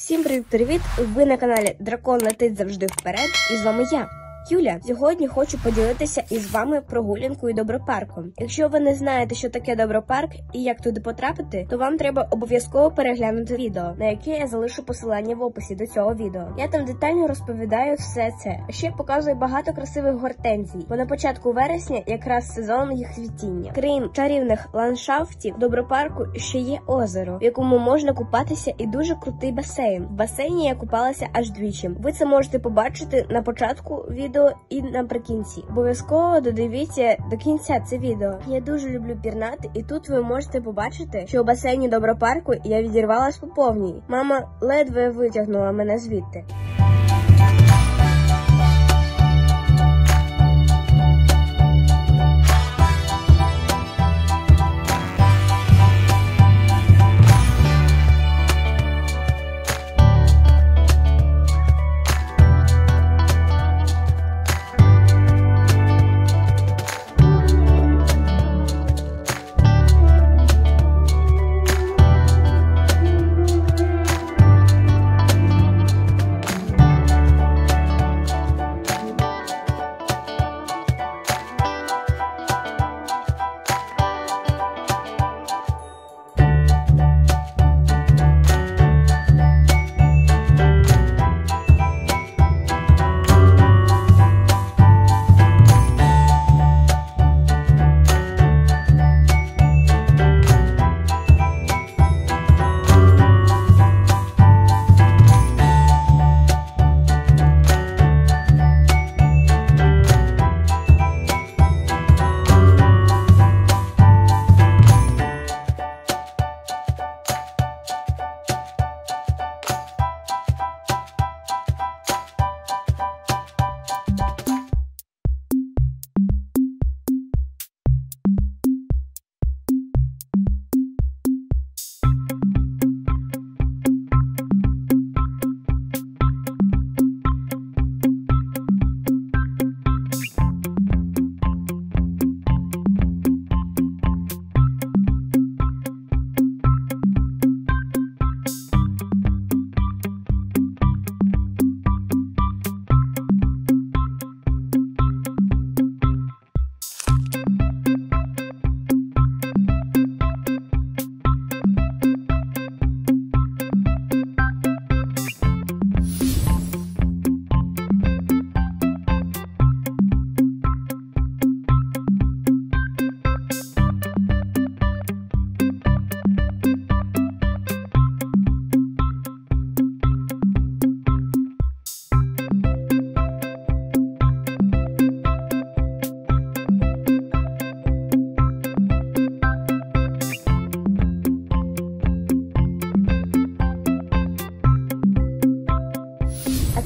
Всім привіт! Ви на каналі Дракон летить завжди вперед, і з вами я, Юля. Сьогодні хочу поділитися із вами прогулянкою Добропарком. Якщо ви не знаєте, що таке Добропарк і як туди потрапити, то вам треба обов'язково переглянути відео, на яке я залишу посилання в описі до цього відео. Я там детально розповідаю все це, а ще показую багато красивих гортензій, бо на початку вересня якраз сезон їх цвітіння. Крім чарівних ландшафтів, в Добропарку ще є озеро, в якому можна купатися, і дуже крутий басейн. В басейні я купалася аж двічі. Ви це можете побачити на початку відео і наприкінці. Обов'язково додивіться до кінця це відео. Я дуже люблю пірнати, і тут ви можете побачити, що у басейні Добропарку я відірвалась по повній. Мама ледве витягнула мене звідти.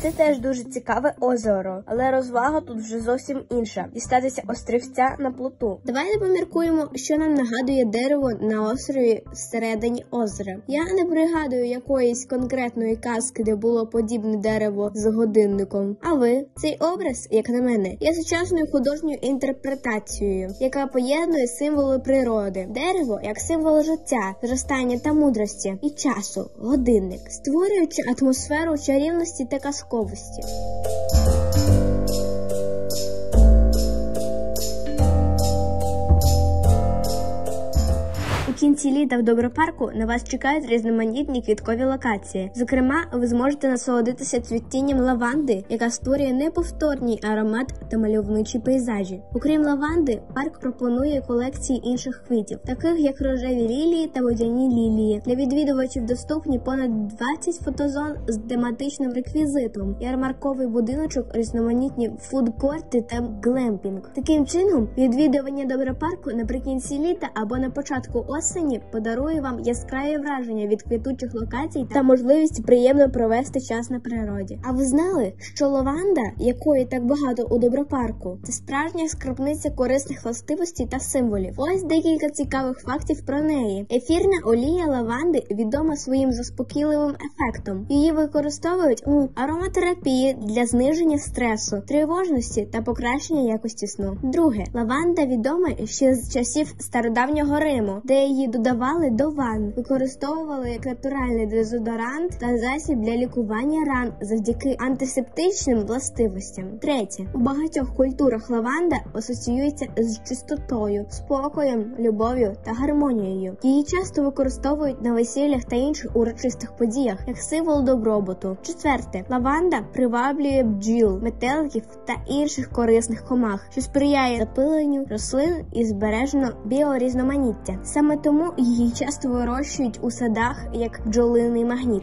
Це теж дуже цікаве озеро, але розвага тут вже зовсім інша – дістатися острівця на плоту. Давайте поміркуємо, що нам нагадує дерево на острові всередині озера. Я не пригадую якоїсь конкретної казки, де було подібне дерево з годинником. А ви? Цей образ, як на мене, є сучасною художньою інтерпретацією, яка поєднує символи природи. Дерево як символ життя, зростання та мудрості і часу, годинник, створюючи атмосферу чарівності та казковості. У кінці літа в Добропарку на вас чекають різноманітні квіткові локації. Зокрема, ви зможете насолодитися цвітінням лаванди, яка створює неповторний аромат та мальовничі пейзажі. Окрім лаванди, парк пропонує колекції інших квітів, таких як рожеві лілії та водяні лілії. Для відвідувачів доступні понад 20 фотозон з тематичним реквізитом, ярмарковий будиночок, різноманітні фудкорти та глемпінг. Таким чином, відвідування Добропарку наприкінці літа або на початку осені подарує вам яскраві враження від квітучих локацій та можливість приємно провести час на природі. А ви знали, що лаванда, якої так багато у Добропарку, це справжня скарбниця корисних властивостей та символів? Ось декілька цікавих фактів про неї. Ефірна олія лаванди відома своїм заспокійливим ефектом. Її використовують у ароматерапії для зниження стресу, тривожності та покращення якості сну. Друге, лаванда відома ще з часів стародавнього Риму, де її її додавали до ванн, використовували як натуральний дезодорант та засіб для лікування ран завдяки антисептичним властивостям. Третє. У багатьох культурах лаванда асоціюється з чистотою, спокоєм, любов'ю та гармонією. Її часто використовують на весіллях та інших урочистих подіях як символ добробуту. Четверте. Лаванда приваблює бджіл, метеликів та інших корисних комах, що сприяє запиленню рослин і збережено біорізноманіття. Саме тому її часто вирощують у садах як бджолиний магніт.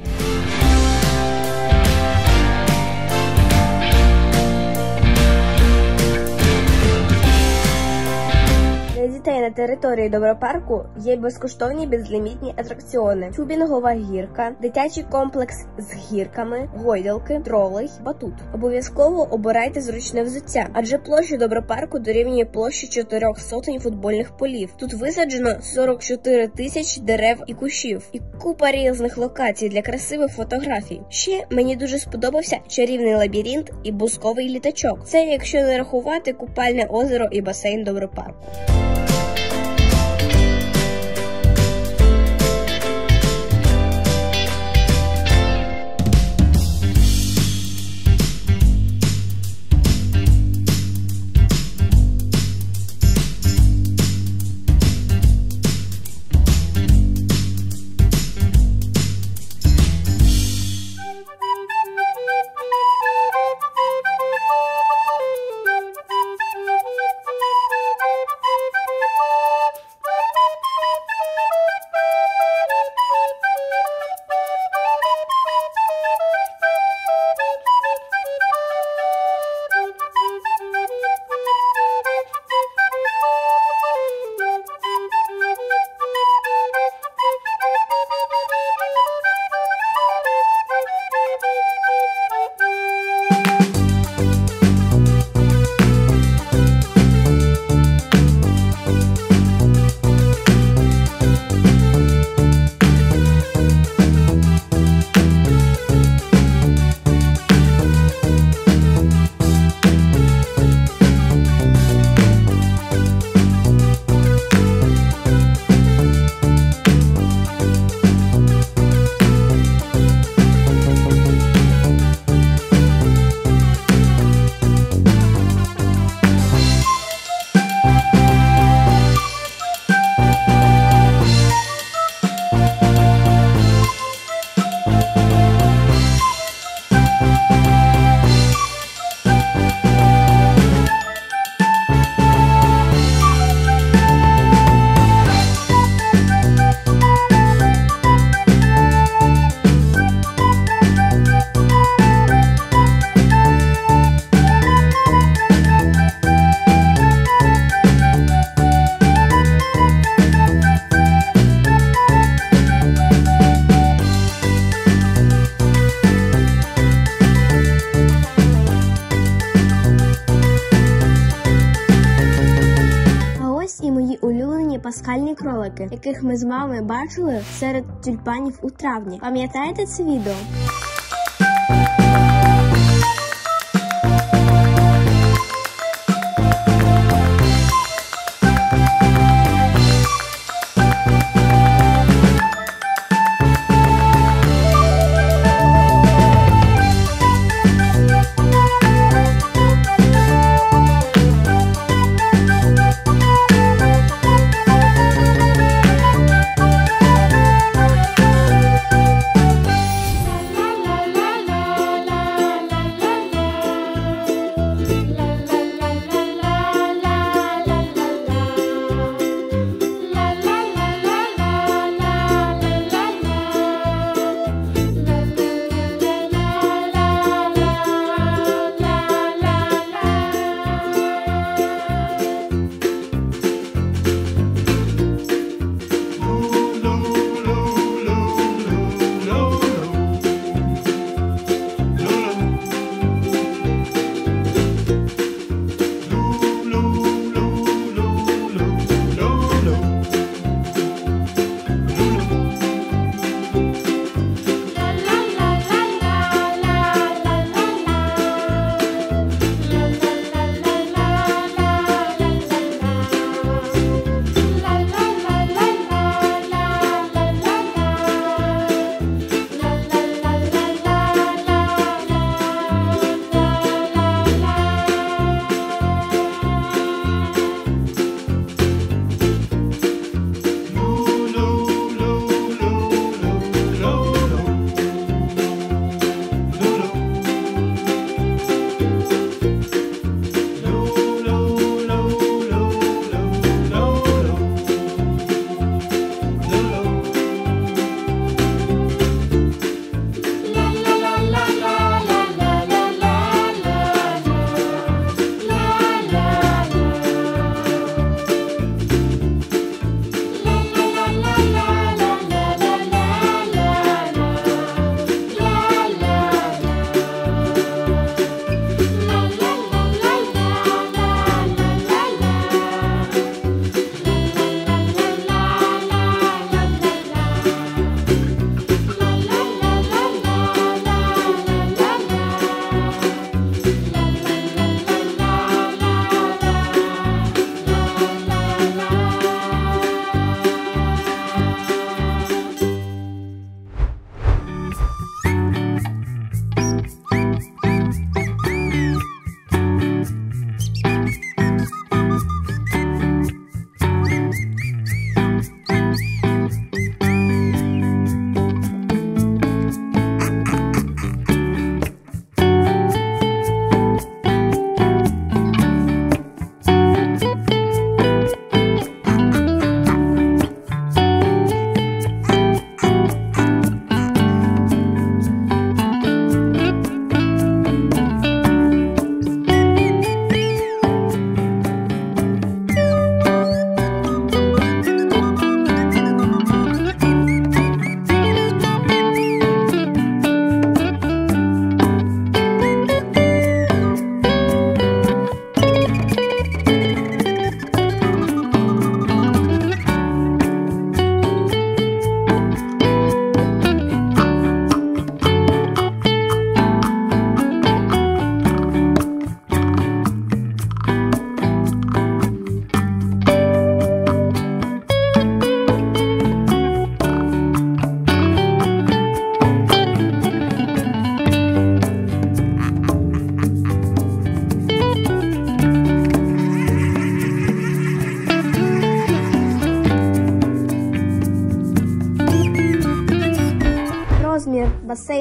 Для дітей на території Добропарку є безкоштовні безлімітні атракціони: тюбінгова гірка, дитячий комплекс з гірками, гойдалки, тролей, батут. Обов'язково обирайте зручне взуття, адже площа Добропарку дорівнює площі 400 футбольних полів. Тут висаджено 44 тисячі дерев і кущів, і купа різних локацій для красивих фотографій. Ще мені дуже сподобався чарівний лабіринт і бусковий літачок. Це якщо не рахувати купальне озеро і басейн Добропарку. Пасхальні кролики, яких ми з вами бачили серед тюльпанів у травні. Пам'ятаєте це відео?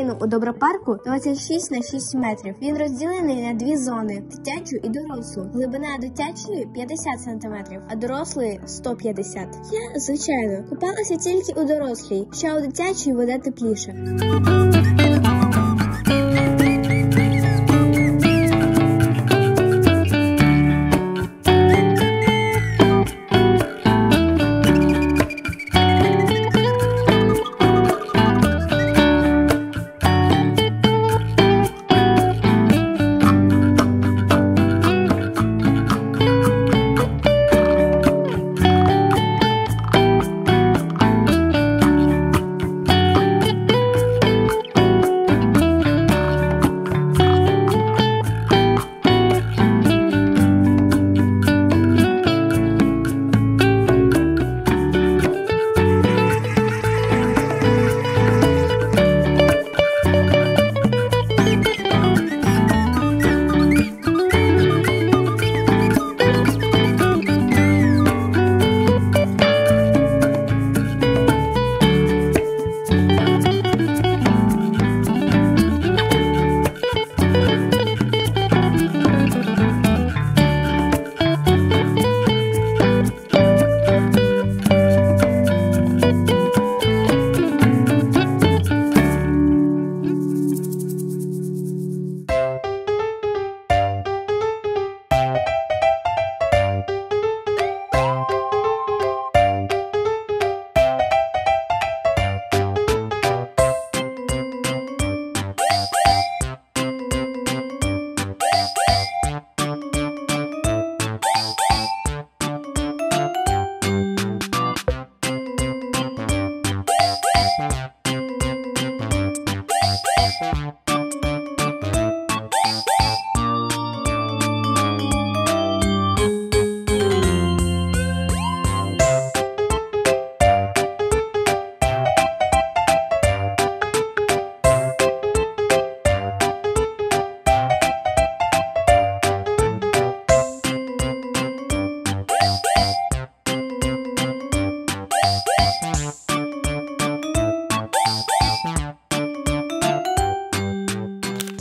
басейну у Добропарку 26 на 6 метрів. Він розділений на дві зони – дитячу і дорослу. Глибина дитячої 50 см, а дорослої 150 см. Я, звичайно, купалася тільки у дорослій, ще у дитячій вода тепліша.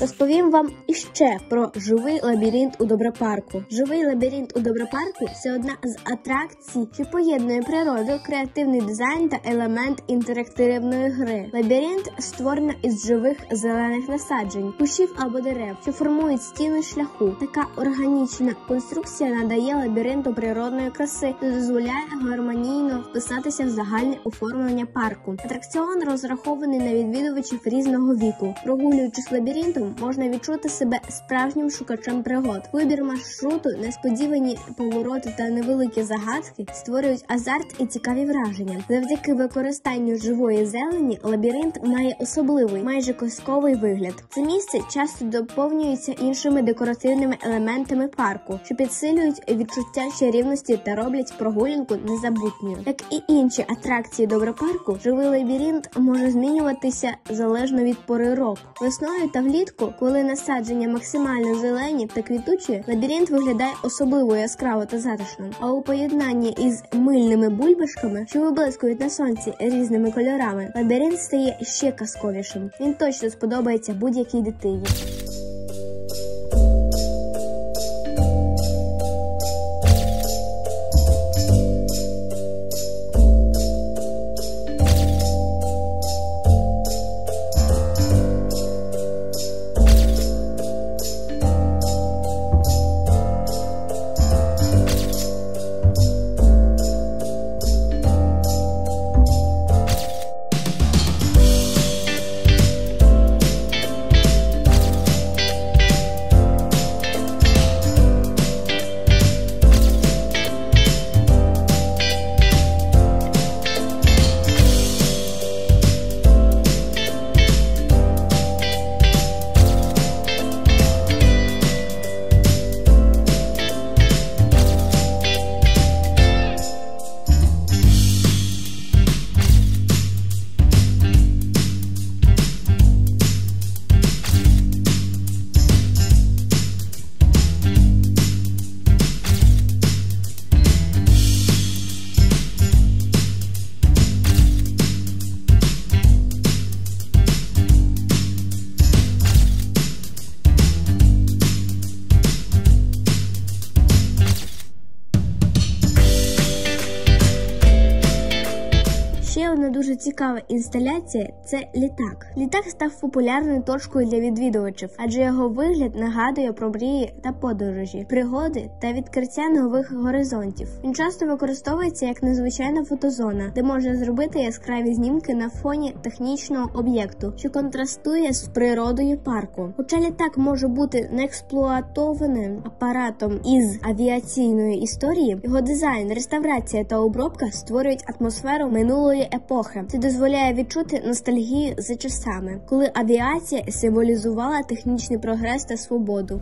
Розповім вам іще про живий лабіринт у Добропарку. Живий лабіринт у Добропарку – це одна з атракцій, що поєднує природу, креативний дизайн та елемент інтерактивної гри. Лабіринт створено із живих зелених насаджень, кущів або дерев, що формують стіни шляху. Така органічна конструкція надає лабіринту природної краси та дозволяє гармонійно вписатися в загальне оформлення парку. Атракціон розрахований на відвідувачів різного віку. Прогулюючись лабіринтом, можна відчути себе справжнім шукачем пригод. Вибір маршруту, несподівані повороти та невеликі загадки створюють азарт і цікаві враження. Завдяки використанню живої зелені лабіринт має особливий, майже казковий вигляд. Це місце часто доповнюється іншими декоративними елементами парку, що підсилюють відчуття чарівності та роблять прогулянку незабутньою. Як і інші атракції Добропарку, живий лабіринт може змінюватися залежно від пори року. Весною та влітку, коли насадження максимально зелені та квітучі, лабіринт виглядає особливо яскраво та затишно. А у поєднанні із мильними бульбашками, що виблискують на сонці різними кольорами, лабіринт стає ще казковішим. Він точно сподобається будь-якій дитині. дуже цікава інсталяція – це літак. Літак став популярною точкою для відвідувачів, адже його вигляд нагадує про мрії та подорожі, пригоди та відкриття нових горизонтів. Він часто використовується як незвичайна фотозона, де можна зробити яскраві знімки на фоні технічного об'єкту, що контрастує з природою парку. Хоча літак може бути неексплуатованим апаратом із авіаційної історії, його дизайн, реставрація та обробка створюють атмосферу минулої епохи. Це дозволяє відчути ностальгію за часами, коли авіація символізувала технічний прогрес та свободу.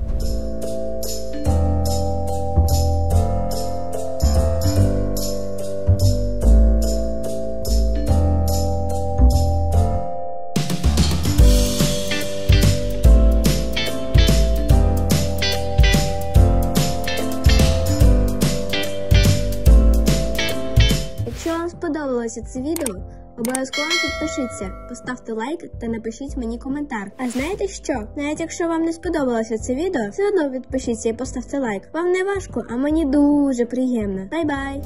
Якщо вам сподобалося це відео, обов'язково підпишіться, поставте лайк та напишіть мені коментар. А знаєте що? Навіть якщо вам не сподобалося це відео, все одно підпишіться і поставте лайк. Вам не важко, а мені дуже приємно. Бай-бай!